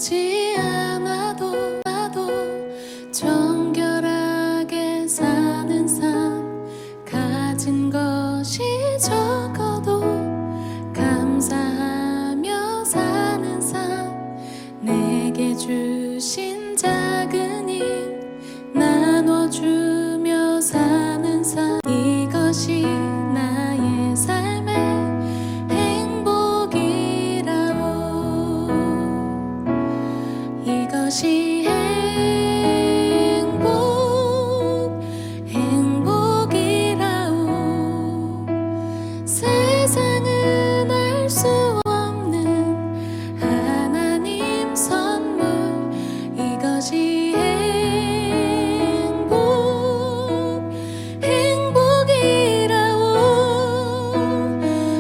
화려하지 않아도 정결하게 사는 삶, 가진 것이 적어도 감사하며 사는 삶, 내게 주신 작은 힘 나눠주며 사는 삶, 이것이 나의 삶의 행복이라오. 이것이 행복이라오. 세상은 알 수 없는 하나님 선물, 이것이 행복이라오.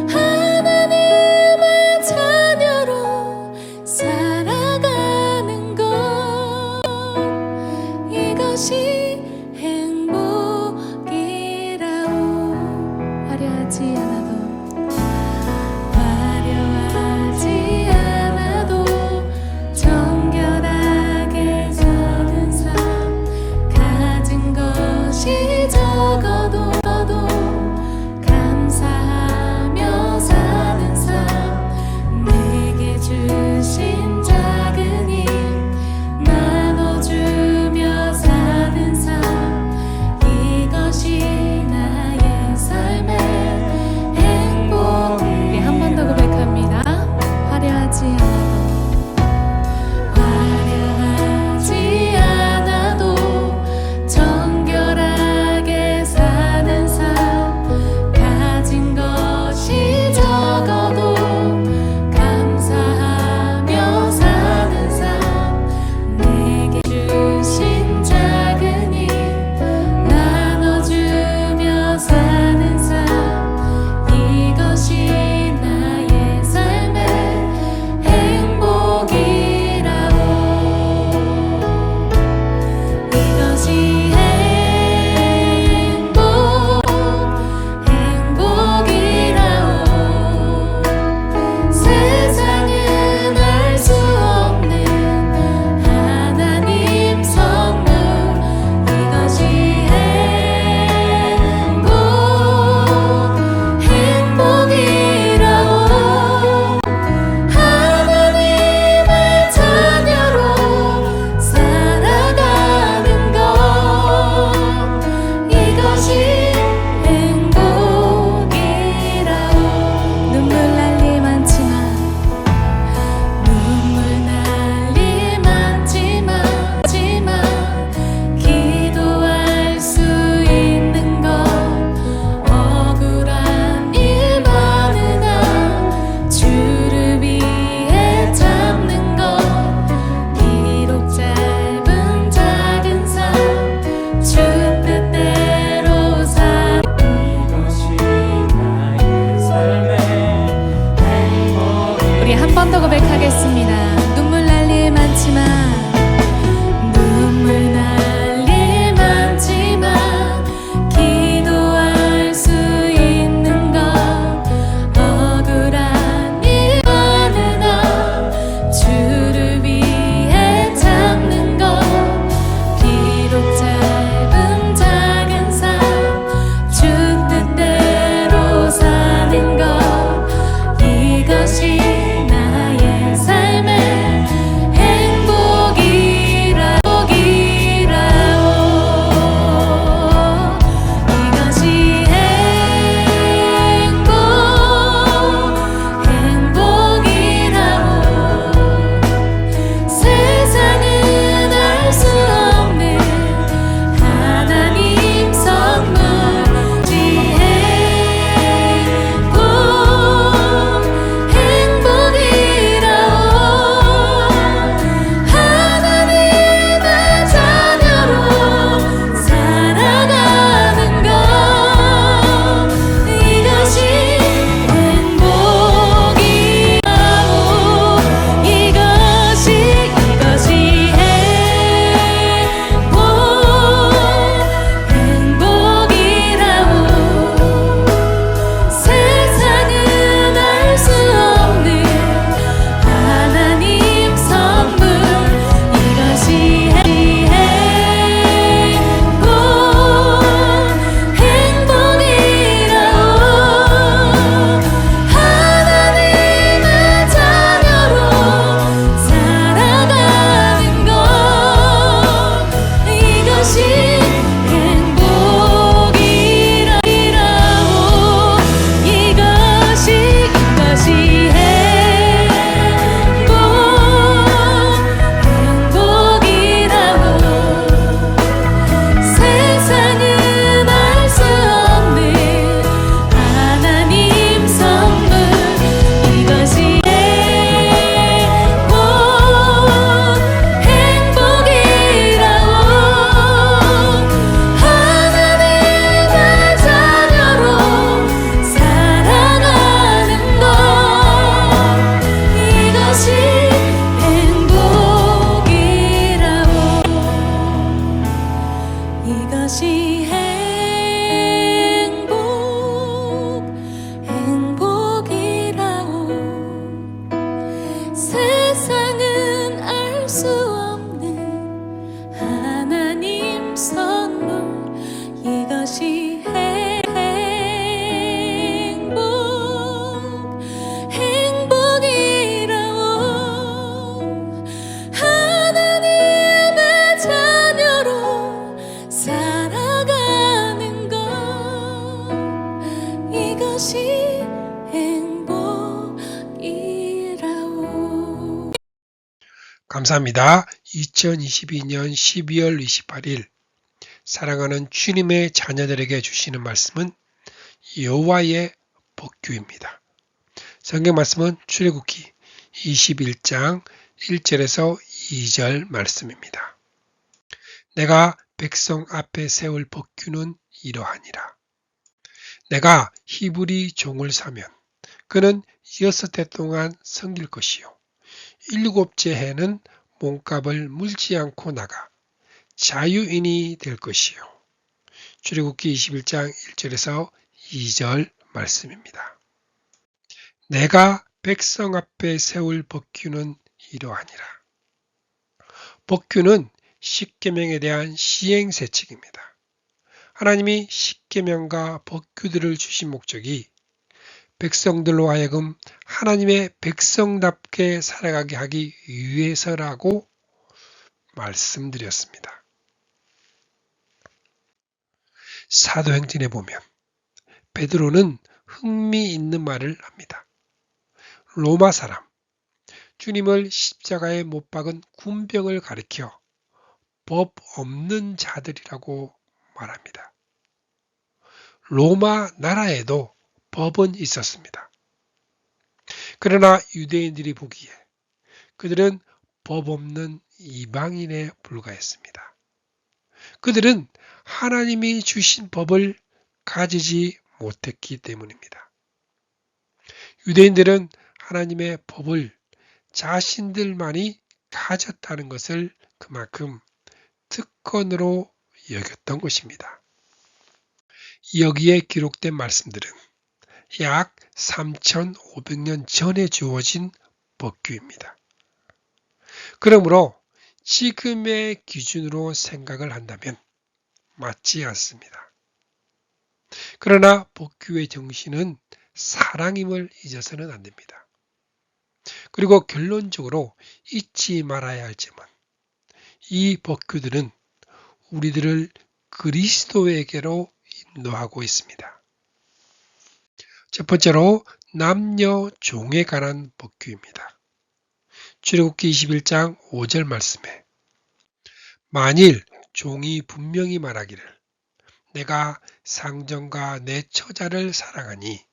하나님의 자녀로 살아가는 것, 이것이 행복이라오. 화려하지 않아도 정결하게 사는 삶, 가진 것이 적어도 감사하며 사는 삶, 내게 주신 작은 힘 나눠주며 사는 삶, 이것이 나의 삶의 행복. 우리 한 번 더 고백합니다. 화려하지 않아도 정결하게 사는 삶, 가진 것이 적어도 감사하며 사는 삶, 내게 주신 작은 힘 나눠주며 사는 삶, 이것이 나의 삶의 행복이라오. 이것이 행복이라오. 세상은 알 수 없는 하나님 선물, 이것이 행복이라오. 하나님의 자녀로 살아가는 것, 이것이 행복이라오. 눈물 날 일 많지만 기도할 수 있는 것, 억울한 일 많으나 주를 위해 참는 것, 비록 짧은 작은 삶 주 뜻대로 살, 이것이 나의 삶의 행복. 우리 한 번 더 고백하겠습니다. 눈물 날 일 많지만 기도할 수 있는 것, 억울한 일 많으나 주를 위해 참는 것, 비록 짧은 작은 삶 주 뜻대로 사는 것, 이것이 나의 삶의 행복. 감사합니다. 2022년 12월 28일 사랑하는 주님의 자녀들에게 주시는 말씀은 여호와의 복규입니다. 성경 말씀은 출애굽기 21장 1절에서 2절 말씀입니다. 내가 백성 앞에 세울 복규는 이러하니라. 내가 히브리 종을 사면 그는 6해 동안 섬길 것이요 7째 해는 몸값을 물지 않고 나가 자유인이 될 것이요. 출애굽기 21장 1절에서 2절 말씀입니다. 내가 백성 앞에 세울 법규는 이러하니라. 법규는 십계명에 대한 시행세칙입니다. 하나님이 십계명과 법규들을 주신 목적이 백성들로 하여금 하나님의 백성답게 살아가게 하기 위해서라고 말씀드렸습니다. 사도행전에 보면 베드로는 흥미있는 말을 합니다. 로마 사람, 주님을 십자가에 못 박은 군병을 가리켜 법 없는 자들이라고 말합니다. 로마 나라에도 법은 있었습니다. 그러나 유대인들이 보기에 그들은 법 없는 이방인에 불과했습니다. 그들은 하나님이 주신 법을 가지지 못했기 때문입니다. 유대인들은 하나님의 법을 자신들만이 가졌다는 것을 그만큼 특권으로 여겼던 것입니다. 여기에 기록된 말씀들은 약 3,500년 전에 주어진 법규입니다. 그러므로 지금의 기준으로 생각을 한다면 맞지 않습니다. 그러나 법규의 정신은 사랑임을 잊어서는 안 됩니다. 그리고 결론적으로 잊지 말아야 할 점은 이 법규들은 우리들을 그리스도에게로 인도하고 있습니다. 첫 번째로 남녀 종에 관한 법규입니다. 출애굽기 21장 5절 말씀에 만일 종이 분명히 말하기를 내가 상전과 내 처자를 사랑하니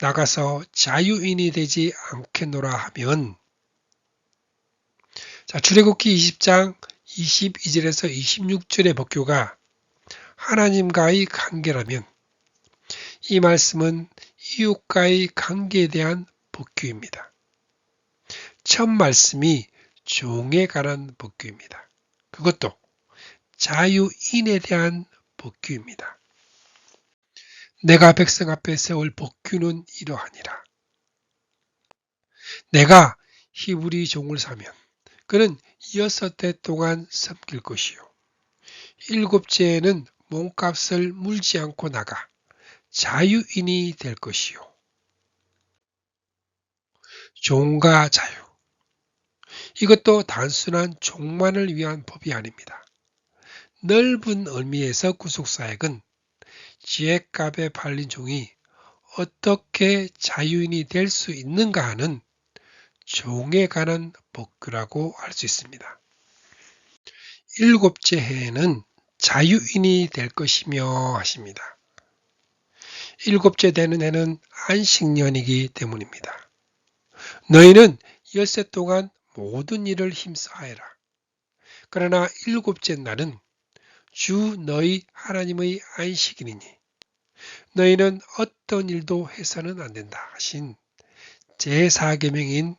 나가서 자유인이 되지 않겠노라 하면 출애굽기 20장 22절에서 26절의 법규가 하나님과의 관계라면 이 말씀은 이웃과의 관계에 대한 법규입니다. 첫 말씀이 종에 관한 법규입니다. 그것도 자유인에 대한 법규입니다. 내가 백성 앞에 세울 법규는 이러하니라. 내가 히브리 종을 사면 그는 6해 동안 섬길 것이요 7째에는 몸값을 물지 않고 나가 자유인이 될 것이요. 종과 자유. 이것도 단순한 종만을 위한 법이 아닙니다. 넓은 의미에서 구속사역은 지혜값에 팔린 종이 어떻게 자유인이 될 수 있는가 하는 종에 관한 법규라고 할 수 있습니다. 7째 해에는 자유인이 될 것이며 하십니다. 7째 되는 해는 안식년이기 때문입니다. 너희는 10세 동안 모든 일을 힘써하여라. 그러나 7째 날은 주 너희 하나님의 안식일이니 너희는 어떤 일도 해서는 안 된다 하신 제4계명인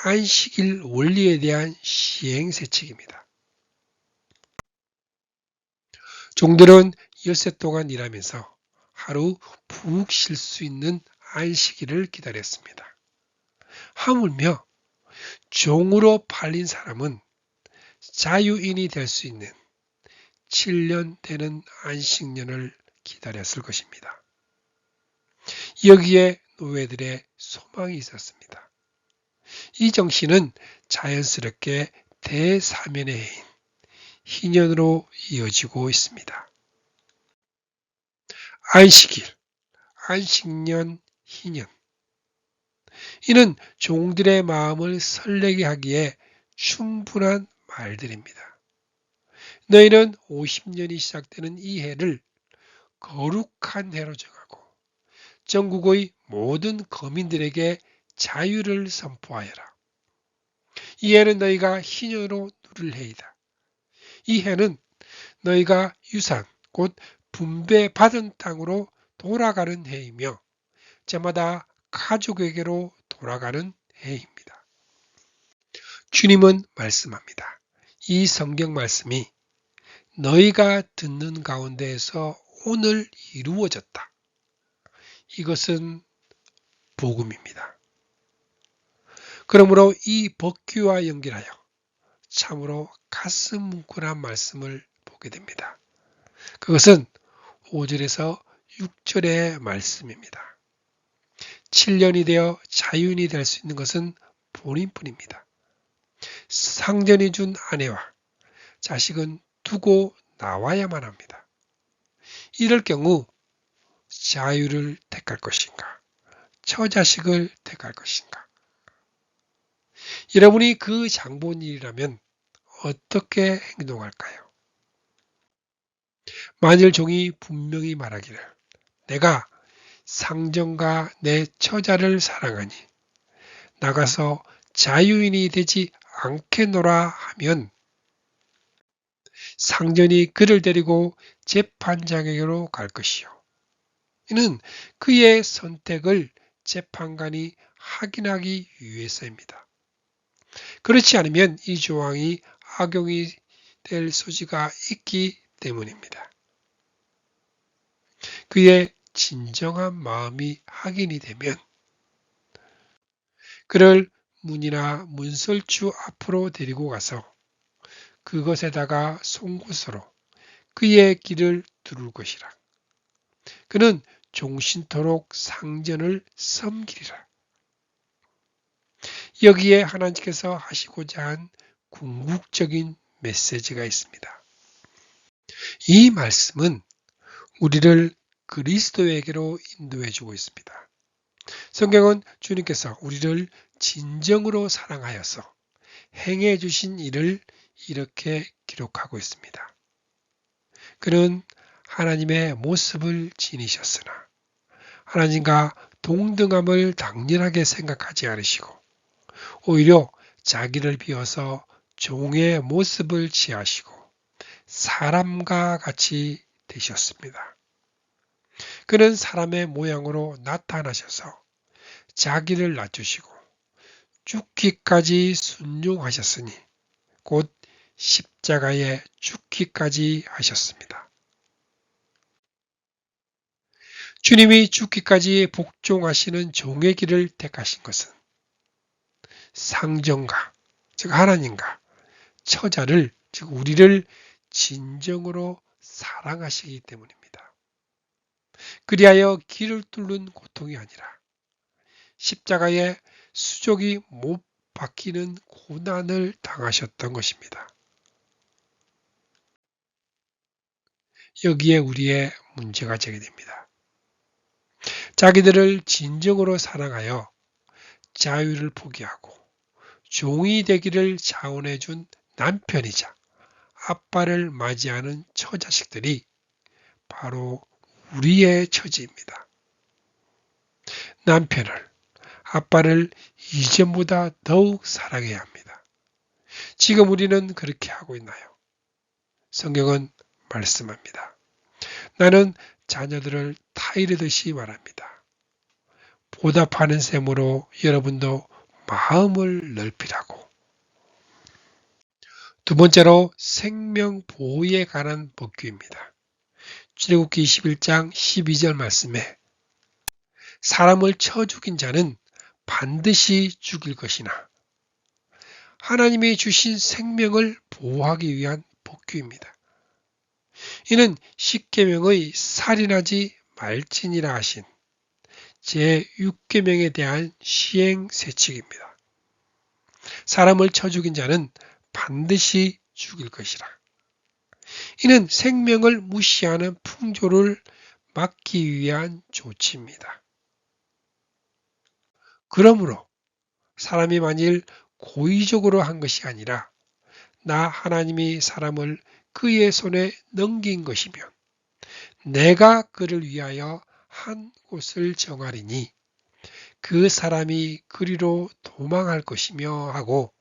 안식일 원리에 대한 시행세칙입니다. 종들은 10세 동안 일하면서 하루 푹 쉴 수 있는 안식일을 기다렸습니다. 하물며 종으로 팔린 사람은 자유인이 될 수 있는 7년 되는 안식년을 기다렸을 것입니다. 여기에 노예들의 소망이 있었습니다. 이 정신은 자연스럽게 대사면의 해인 희년으로 이어지고 있습니다. 안식일, 안식년, 희년. 이는 종들의 마음을 설레게 하기에 충분한 말들입니다. 너희는 50년이 시작되는 이 해를 거룩한 해로 정하고 전국의 모든 거민들에게 자유를 선포하여라. 이 해는 너희가 희년으로 누릴 해이다. 이 해는 너희가 유산, 곧 분배받은 땅으로 돌아가는 해이며 저마다 가족에게로 돌아가는 해입니다. 주님은 말씀합니다. 이 성경 말씀이 너희가 듣는 가운데에서 오늘 이루어졌다. 이것은 복음입니다. 그러므로 이 법규와 연결하여 참으로 가슴 뭉클한 말씀을 보게 됩니다. 그것은 5절에서 6절의 말씀입니다. 7년이 되어 자유인이 될 수 있는 것은 본인뿐입니다. 상전이 준 아내와 자식은 두고 나와야만 합니다. 이럴 경우 자유를 택할 것인가? 처자식을 택할 것인가? 여러분이 그 장본인이라면 어떻게 행동할까요? 만일 종이 분명히 말하기를 내가 상전과 내 처자를 사랑하니 나가서 자유인이 되지 않겠노라 하면 상전이 그를 데리고 재판장에게로 갈 것이요. 이는 그의 선택을 재판관이 확인하기 위해서입니다. 그렇지 않으면 이 조항이 악용이 될 소지가 있기 때문입니다. 그의 진정한 마음이 확인이 되면 그를 문이나 문설주 앞으로 데리고 가서 그것에다가 송곳으로 그의 길을 두를 것이라. 그는 종신토록 상전을 섬기리라. 여기에 하나님께서 하시고자 한 궁극적인 메시지가 있습니다. 이 말씀은 우리를 그리스도에게로 인도해 주고 있습니다. 성경은 주님께서 우리를 진정으로 사랑하여서 행해 주신 일을 이렇게 기록하고 있습니다. 그는 하나님의 모습을 지니셨으나 하나님과 동등함을 당연하게 생각하지 않으시고 오히려 자기를 비워서 종의 모습을 취하시고 사람과 같이 되셨습니다. 그는 사람의 모양으로 나타나셔서 자기를 낮추시고 죽기까지 순종하셨으니 곧 십자가에 죽기까지 하셨습니다. 주님이 죽기까지 복종하시는 종의 길을 택하신 것은 상전가, 즉 하나님과 처자를, 즉 우리를 진정으로 사랑하시기 때문입니다. 그리하여 길을 뚫는 고통이 아니라 십자가에 수족이 못 박히는 고난을 당하셨던 것입니다. 여기에 우리의 문제가 제기됩니다. 자기들을 진정으로 사랑하여 자유를 포기하고 종이 되기를 자원해 준 남편이자 아빠를 맞이하는 처자식들이 바로 우리의 처지입니다. 남편을, 아빠를 이전보다 더욱 사랑해야 합니다. 지금 우리는 그렇게 하고 있나요? 성경은 말씀합니다. 나는 자녀들을 타이르듯이 말합니다. 보답하는 셈으로 여러분도 마음을 넓히라고. 두 번째로 생명보호에 관한 법규입니다. 출애굽기 21장 12절 말씀에 사람을 쳐 죽인 자는 반드시 죽일 것이나 하나님이 주신 생명을 보호하기 위한 법규입니다. 이는 십계명의 살인하지 말지니라 하신 제6계명에 대한 시행세칙입니다. 사람을 쳐 죽인 자는 반드시 죽일 것이라. 이는 생명을 무시하는 풍조를 막기 위한 조치입니다. 그러므로 사람이 만일 고의적으로 한 것이 아니라 나 하나님이 사람을 그의 손에 넘긴 것이며 내가 그를 위하여 한 곳을 정하리니 그 사람이 그리로 도망할 것이며 하고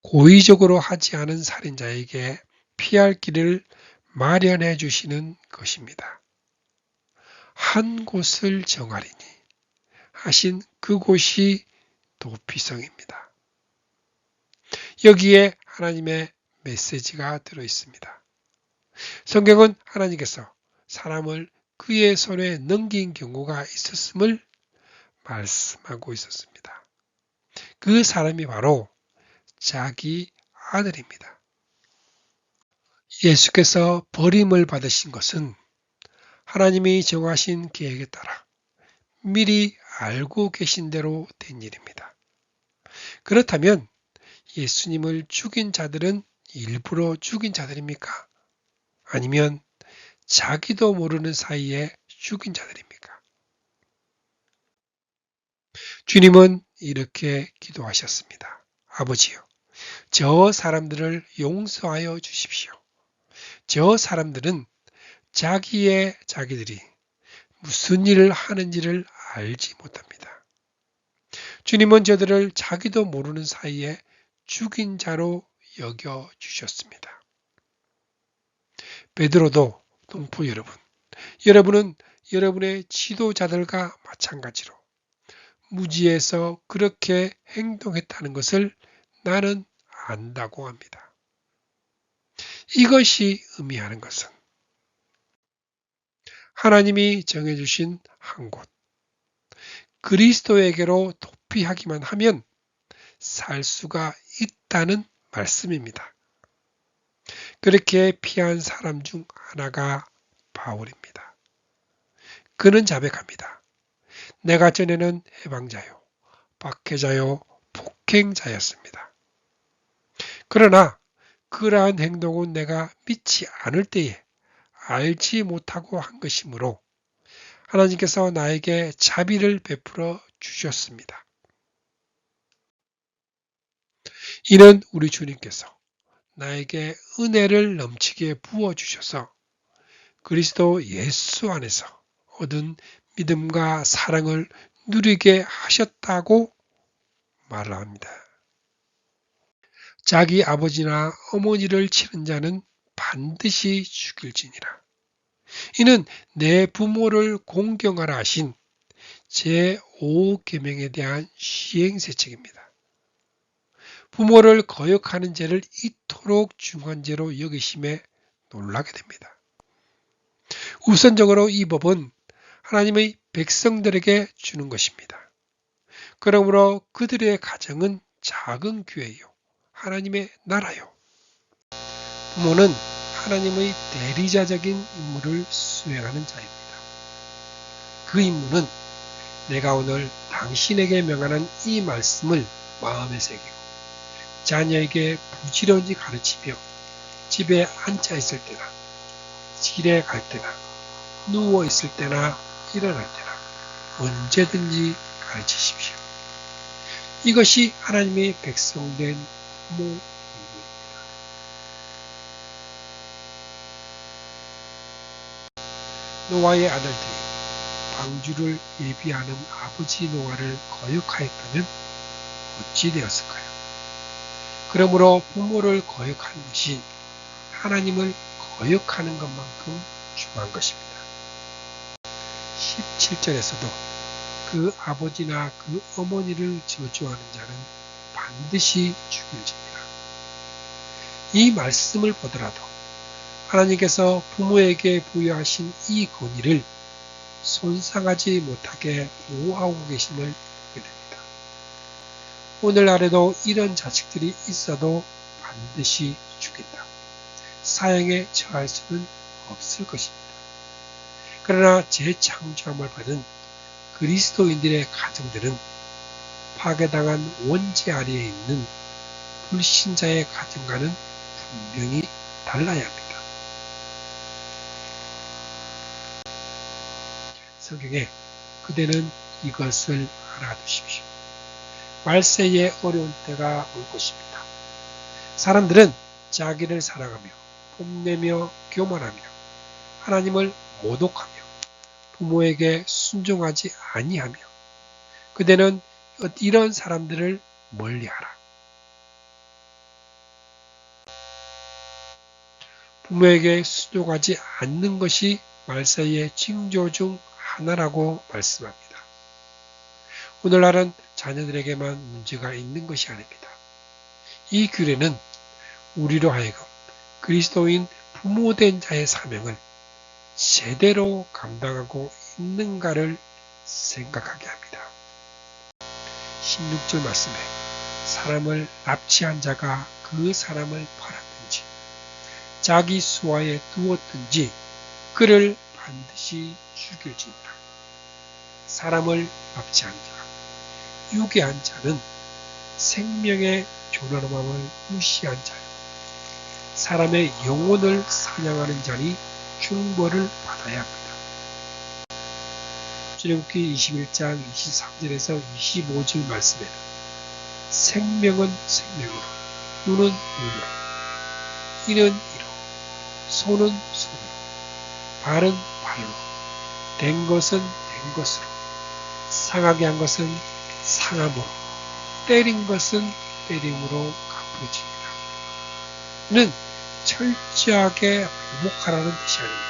고의적으로 하지 않은 살인자에게 피할 길을 마련해 주시는 것입니다. 한 곳을 정하리니 하신 그곳이 도피성입니다. 여기에 하나님의 메시지가 들어 있습니다. 성경은 하나님께서 사람을 그의 손에 넘긴 경우가 있었음을 말씀하고 있었습니다. 그 사람이 바로 자기 아들입니다. 예수께서 버림을 받으신 것은 하나님이 정하신 계획에 따라 미리 알고 계신 대로 된 일입니다. 그렇다면 예수님을 죽인 자들은 일부러 죽인 자들입니까? 아니면 자기도 모르는 사이에 죽인 자들입니까? 주님은 이렇게 기도하셨습니다. 아버지요, 저 사람들을 용서하여 주십시오. 저 사람들은 자기들이 무슨 일을 하는지를 알지 못합니다. 주님은 저들을 자기도 모르는 사이에 죽인 자로 여겨 주셨습니다. 베드로도 동포 여러분은 여러분의 지도자들과 마찬가지로 무지에서 그렇게 행동했다는 것을 나는 안다고 합니다. 이것이 의미하는 것은 하나님이 정해주신 한 곳, 그리스도에게로 도피하기만 하면 살 수가 있다는 말씀입니다. 그렇게 피한 사람 중 하나가 바울입니다. 그는 자백합니다. 내가 전에는 해방자요, 박해자요, 폭행자였습니다. 그러나 그러한 행동은 내가 믿지 않을 때에 알지 못하고 한 것이므로 하나님께서 나에게 자비를 베풀어 주셨습니다. 이는 우리 주님께서 나에게 은혜를 넘치게 부어주셔서 그리스도 예수 안에서 얻은 믿음과 사랑을 누리게 하셨다고 말합니다. 자기 아버지나 어머니를 치는 자는 반드시 죽일지니라. 이는 내 부모를 공경하라 하신 제5계명에 대한 시행세책입니다. 부모를 거역하는 죄를 이토록 중한 죄로 여기심에 놀라게 됩니다. 우선적으로 이 법은 하나님의 백성들에게 주는 것입니다. 그러므로 그들의 가정은 작은 교회요, 하나님의 나라요. 부모는 하나님의 대리자적인 임무를 수행하는 자입니다. 그 임무는 내가 오늘 당신에게 명하는 이 말씀을 마음에 새기고 자녀에게 부지런히 가르치며 집에 앉아 있을 때나 길에 갈 때나 누워 있을 때나 일어날 때나 언제든지 가르치십시오. 이것이 하나님의 백성된 부모 임무입니다. 노아의 아들들이 방주를 예비하는 아버지 노아를 거역하였다면 어찌 되었을까요? 그러므로 부모를 거역하는 것이 하나님을 거역하는 것만큼 중요한 것입니다. 17절에서도 그 아버지나 그 어머니를 저주하는 자는 반드시 죽일지니라. 이 말씀을 보더라도 하나님께서 부모에게 부여하신 이 권위를 손상하지 못하게 보호하고 계심을 보게 됩니다. 오늘날에도 이런 자식들이 있어도 반드시 죽인다. 사형에 처할 수는 없을 것입니다. 그러나 재창조함을 받은 그리스도인들의 가정들은 파괴당한 원죄 아래에 있는 불신자의 가정과는 분명히 달라야 합니다. 성경에 그대는 이것을 알아두십시오. 말세에 어려운 때가 올 것입니다. 사람들은 자기를 사랑하며 뽐내며 교만하며 하나님을 모독하며 부모에게 순종하지 아니하며 그대는 이런 사람들을 멀리하라. 부모에게 순종하지 않는 것이 말세의 징조 중 하나라고 말씀합니다. 오늘날은 자녀들에게만 문제가 있는 것이 아닙니다. 이 규례는 우리로 하여금 그리스도인 부모된 자의 사명을 제대로 감당하고 있는가를 생각하게 합니다. 16절 말씀에 사람을 납치한 자가 그 사람을 팔았든지 자기 수하에 두었든지 그를 반드시 죽일지니라. 사람을 납치한 자, 유괴한 자는 생명의 존엄함을 무시한 자요. 사람의 영혼을 사냥하는 자니 중벌을 받아야 합니다. 출애굽기 21장 23절에서 25절 말씀에는 생명은 생명으로, 눈은 눈으로, 이는 이로, 손은 손으로, 발은 발로, 된 것은 된 것으로, 상하게 한 것은 상함으로, 때린 것은 때림으로 갚아지리라. 이는 철저하게 보복하라는 뜻이 아닙니다.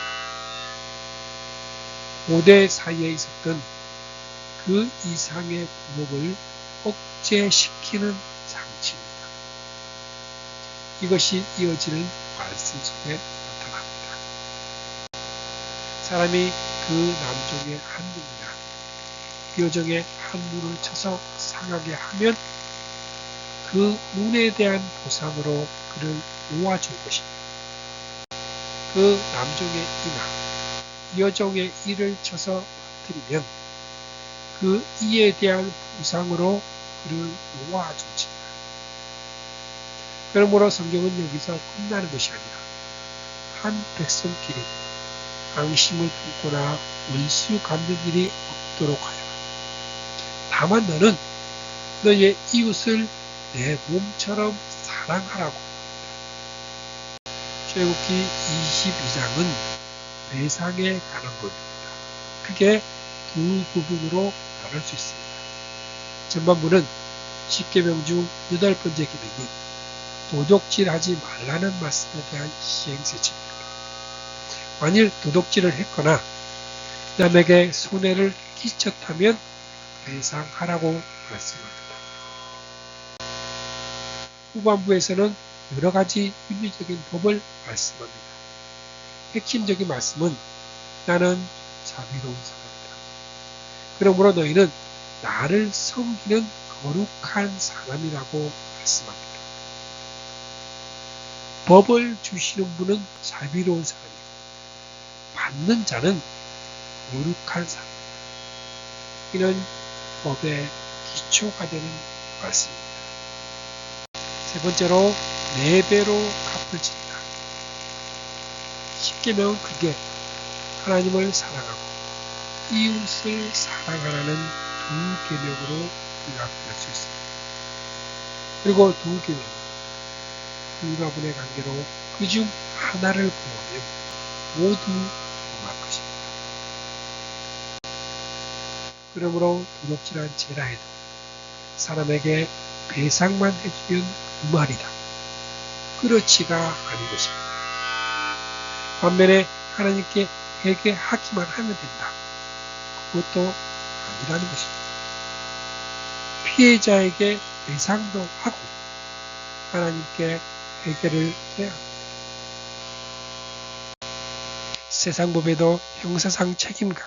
고대 사이에 있었던 그 이상의 부목을 억제시키는 장치입니다. 이것이 이어지는 말씀 속에 나타납니다. 사람이 그 남종의 한 눈이나 여종의 한 눈을 쳐서 상하게 하면 그 눈에 대한 보상으로 그를 놓아줄 것입니다. 그 남종의 이나 여종의 이를 쳐서 터뜨리면 그 이에 대한 보상으로 그를 놓아줄지니라. 그러므로 성경은 여기서 끝나는 것이 아니라 한 백성끼리 앙심을 품거나 원수 갚는 일이 없도록 하여라. 다만 너는 너의 이웃을 내 몸처럼 사랑하라고. 출애굽기 22장은 배상에 관한 부분입니다. 크게 두 부분으로 나눌 수 있습니다. 전반부는 10계명 중 8번째 계명인 도둑질하지 말라는 말씀에 대한 시행세칙입니다. 만일 도둑질을 했거나 남에게 손해를 끼쳤다면 배상하라고 말씀합니다. 후반부에서는 여러 가지 윤리적인 법을 말씀합니다. 핵심적인 말씀은 나는 자비로운 사람이다. 그러므로 너희는 나를 섬기는 거룩한 사람이라고 말씀합니다. 법을 주시는 분은 자비로운 사람이고 받는 자는 거룩한 사람입니다. 이는 법의 기초가 되는 말씀입니다. 세 번째로 4배로 갚을지니라. 10계명은 크게 하나님을 사랑하고 이웃을 사랑하라는 두 계명으로 요약할 수 있습니다. 그리고 두 계명은 불가분의 관계로 그중 하나를 범하면 모두 범할 것입니다. 그러므로 도둑질한 죄라 해도 사람에게 배상만 해주면 무말이다. 그렇지가 않은 것입니다. 반면에 하나님께 회개하기만 하면 된다. 그것도 아니라는 것입니다. 피해자에게 배상도 하고 하나님께 회개를 해야 합니다. 세상 법에도 형사상 책임과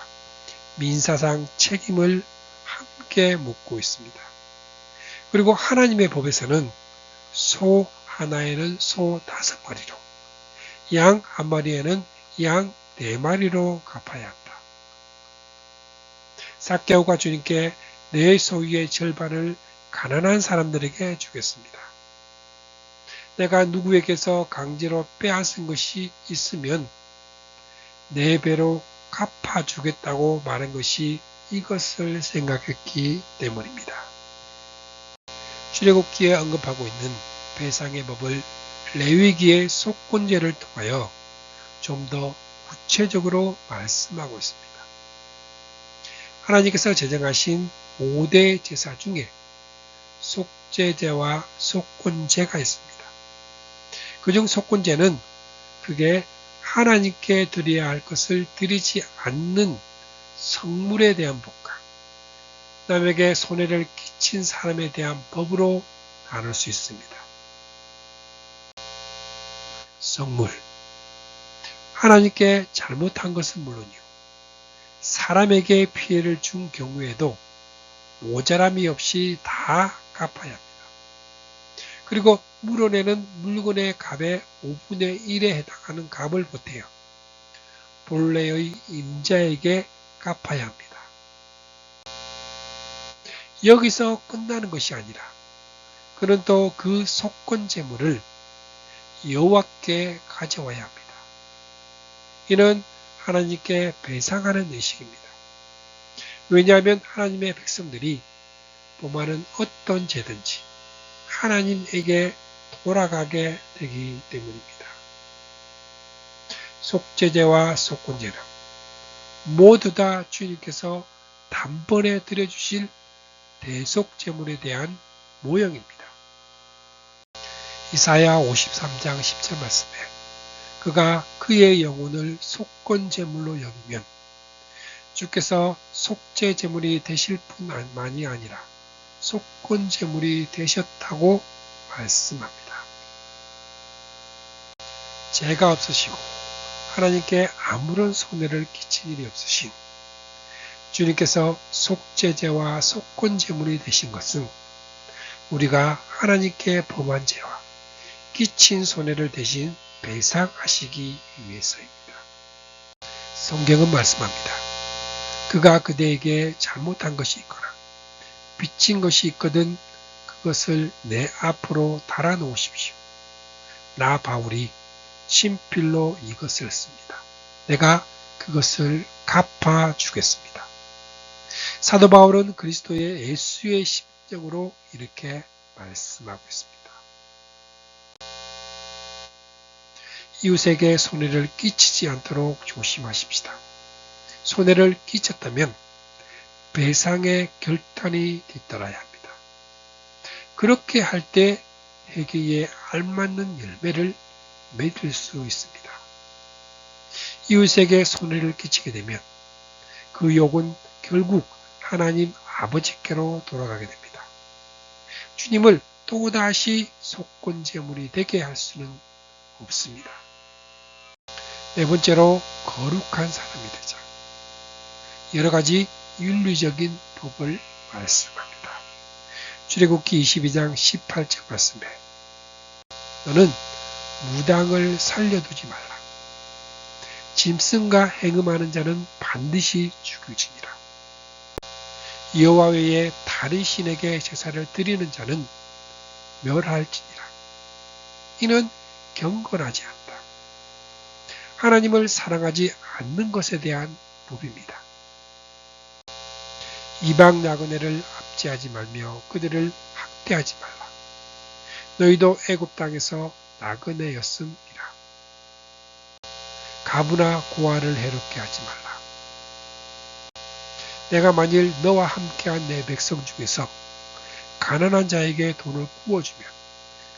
민사상 책임을 함께 묻고 있습니다. 그리고 하나님의 법에서는 소 하나에는 소 5마리로, 양 1마리에는 양 4마리로 갚아야 한다. 삭개오가 주님께 내 소유의 절반을 가난한 사람들에게 주겠습니다. 내가 누구에게서 강제로 빼앗은 것이 있으면 4배로 갚아주겠다고 말한 것이 이것을 생각했기 때문입니다. 출애굽기에 언급하고 있는 배상의 법을 레위기의 속건제를 통하여 좀 더 구체적으로 말씀하고 있습니다. 하나님께서 제정하신 5대 제사 중에 속죄제와 속건제가 있습니다. 그중 속건제는 그게 하나님께 드려야 할 것을 드리지 않는 성물에 대한 법과 남에게 손해를 끼친 사람에 대한 법으로 나눌 수 있습니다. 성물, 하나님께 잘못한 것은 물론이요, 사람에게 피해를 준 경우에도 모자람이 없이 다 갚아야 합니다. 그리고 물어내는 물건의 값의 5분의 1에 해당하는 값을 보태어 본래의 임자에게 갚아야 합니다. 여기서 끝나는 것이 아니라 그는 또 그 속건 제물을 여호와께 가져와야 합니다. 이는 하나님께 배상하는 의식입니다. 왜냐하면 하나님의 백성들이 범하는 어떤 죄든지 하나님에게 돌아가게 되기 때문입니다. 속죄제와 속건제는 모두 다 주님께서 단번에 드려주실 대속제물에 대한 모형입니다. 이사야 53장 10절 말씀에 그가 그의 영혼을 속건제물로 여기면 주께서 속죄제물이 되실 뿐만이 아니라 속건제물이 되셨다고 말씀합니다. 죄가 없으시고 하나님께 아무런 손해를 끼친 일이 없으신 주님께서 속죄제와 속건제물이 되신 것은 우리가 하나님께 범한 죄와 끼친 손해를 대신 배상하시기 위해서입니다. 성경은 말씀합니다. 그가 그대에게 잘못한 것이 있거나 빚진 것이 있거든 그것을 내 앞으로 달아놓으십시오. 나 바울이 친필로 이것을 씁니다. 내가 그것을 갚아주겠습니다. 사도 바울은 그리스도의 예수의 심정으로 이렇게 말씀하고 있습니다. 이웃에게 손해를 끼치지 않도록 조심하십시다. 손해를 끼쳤다면 배상의 결단이 뒤따라야 합니다. 그렇게 할 때 회개에 알맞는 열매를 맺을 수 있습니다. 이웃에게 손해를 끼치게 되면 그 욕은 결국 하나님 아버지께로 돌아가게 됩니다. 주님을 또다시 속건제물이 되게 할 수는 없습니다. 네 번째로 거룩한 사람이 되자. 여러 가지 윤리적인 법을 말씀합니다. 출애굽기 22장 18절 말씀에 너는 무당을 살려두지 말라. 짐승과 행음하는 자는 반드시 죽여지니라. 여호와 외에 다른 신에게 제사를 드리는 자는 멸할지니라. 이는 경건하지 않다. 하나님을 사랑하지 않는 것에 대한 법입니다. 이방 나그네를 압제하지 말며 그들을 학대하지 말라. 너희도 애굽 땅에서 나그네였음이라. 가부나 고아를 해롭게 하지 말라. 내가 만일 너와 함께한 내 백성 중에서 가난한 자에게 돈을 구워주면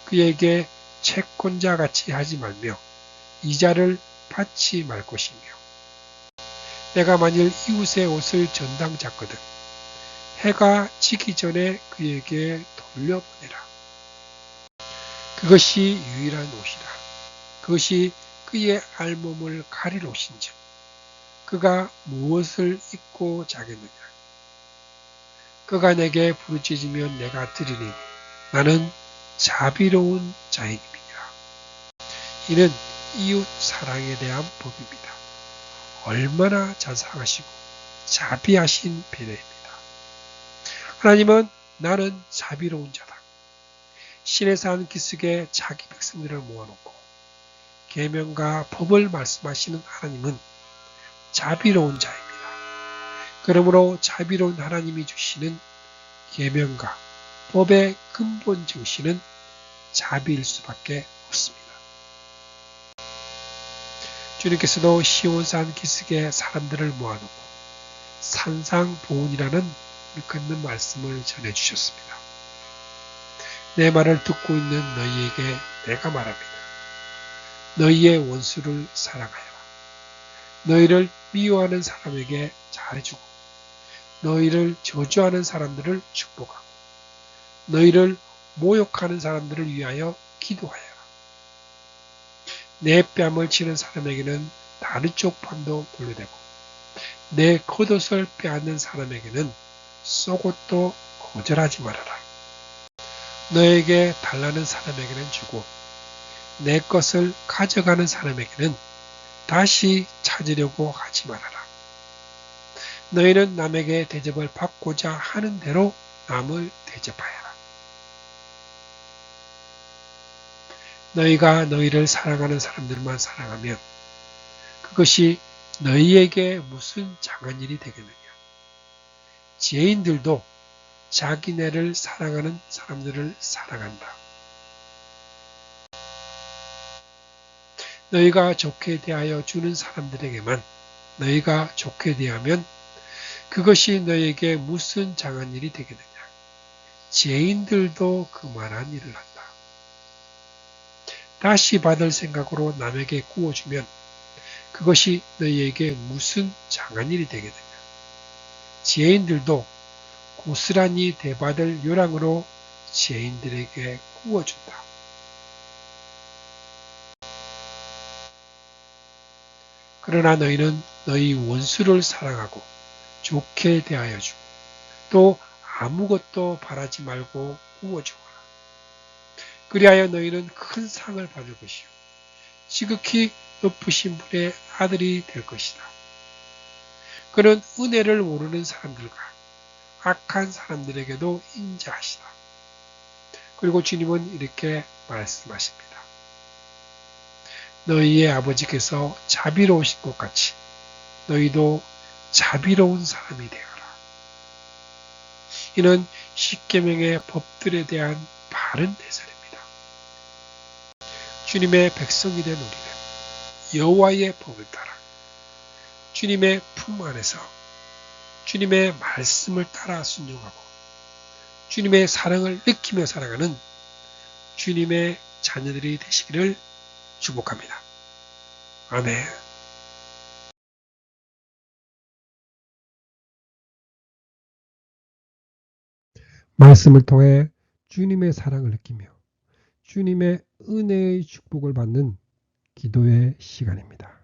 그에게 채권자 같이 하지 말며 이자를 받지 말 것이며 내가 만일 이웃의 옷을 전당 잡거든 해가 지기 전에 그에게 돌려보내라. 그것이 유일한 옷이라. 그것이 그의 알몸을 가릴 옷인즉 그가 무엇을 입고 자겠느냐. 그가 내게 부르짖으면 내가 들으리니 나는 자비로운 자이니라. 이는 이웃 사랑에 대한 법입니다. 얼마나 자상하시고 자비하신 배려입니다. 하나님은 나는 자비로운 자다. 신의 산 기슭에 자기 백성들을 모아놓고 계명과 법을 말씀하시는 하나님은 자비로운 자입니다. 그러므로 자비로운 하나님이 주시는 계명과 법의 근본 정신은 자비일 수밖에 없습니다. 주님께서도 시온산 기슭에 사람들을 모아놓고 산상보훈이라는 일컫는 말씀을 전해주셨습니다. 내 말을 듣고 있는 너희에게 내가 말합니다. 너희의 원수를 사랑하여라. 너희를 미워하는 사람에게 잘해주고 너희를 저주하는 사람들을 축복하고 너희를 모욕하는 사람들을 위하여 기도하여라. 내 뺨을 치는 사람에게는 다른 쪽 뺨도 돌려대고 내 겉옷을 빼앗는 사람에게는 속옷도 거절하지 말아라. 너에게 달라는 사람에게는 주고 내 것을 가져가는 사람에게는 다시 찾으려고 하지 말아라. 너희는 남에게 대접을 받고자 하는 대로 남을 대접하여라. 너희가 너희를 사랑하는 사람들만 사랑하면 그것이 너희에게 무슨 장한 일이 되겠느냐. 죄인들도 자기네를 사랑하는 사람들을 사랑한다. 너희가 좋게 대하여 주는 사람들에게만 너희가 좋게 대하면 그것이 너희에게 무슨 장한 일이 되겠느냐. 죄인들도 그만한 일을 한다. 다시 받을 생각으로 남에게 구워주면 그것이 너희에게 무슨 장한 일이 되겠느냐. 죄인들도 고스란히 대받을 요량으로 죄인들에게 구워준다. 그러나 너희는 너희 원수를 사랑하고 좋게 대하여 주고 또 아무것도 바라지 말고 구워주거라. 그리하여 너희는 큰 상을 받을 것이요 지극히 높으신 분의 아들이 될 것이다. 그는 은혜를 모르는 사람들과 악한 사람들에게도 인자하시다. 그리고 주님은 이렇게 말씀하십니다. 너희의 아버지께서 자비로우신 것 같이 너희도 자비로운 사람이 되어라. 이는 십계명의 법들에 대한 바른 대설입니다. 주님의 백성이 된 우리는 여호와의 법을 따라 주님의 품 안에서 주님의 말씀을 따라 순종하고 주님의 사랑을 느끼며 살아가는 주님의 자녀들이 되시기를 축복합니다. 아멘. 말씀을 통해 주님의 사랑을 느끼며 주님의 은혜의 축복을 받는 기도의 시간입니다.